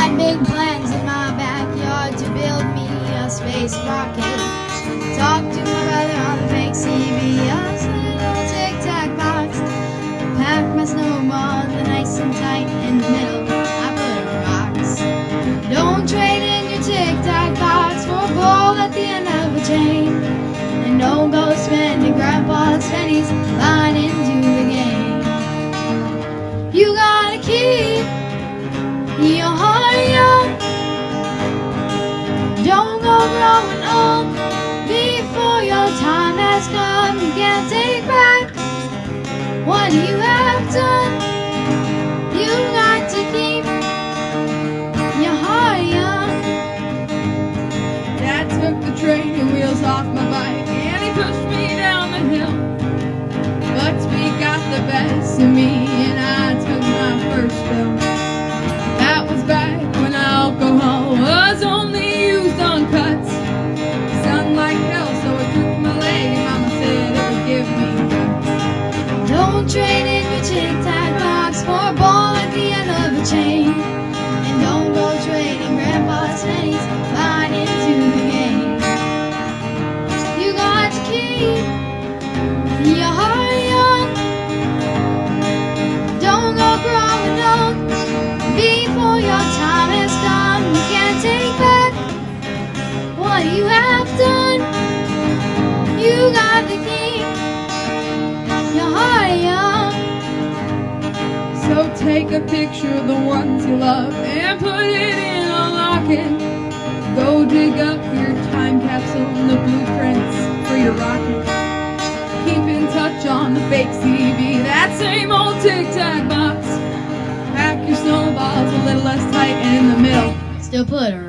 got big plans in my backyard to build me a space rocket. Talk to my brother on the fake CBS little tic-tac box. Pack my snowball nice and tight in the middle. I put rocks. Don't trade in your tic-tac box for a ball at the end of a chain. And don't go spending Grandpa's pennies buying into the game. You gotta keep your heart young. Don't go growing old before your time has come. You can't take back what you have done. You got to keep your heart young. Dad took the training wheels off my bike and he pushed me down the hill. But speed got the best of me and I took my first pill. That was back when alcohol was only used on cuts. Sun like hell, so I took my leg and Mama said it would give me guts. Don't trade in your tic-tac box for a ball at the end of a chain. And don't go trading Grandpa's pennies buying into the game. You got to keep your heart young. Don't go growing old before your time has come. You can't take back what you have done. You got to keep your heart young. So take a picture of the ones you love and put it in a locket. Go dig up your time capsule and the blueprints for your rocket. Keep in touch on the fake CB, that same old tic-tac box. Pack your snowballs a little less tight and in the middle Still put a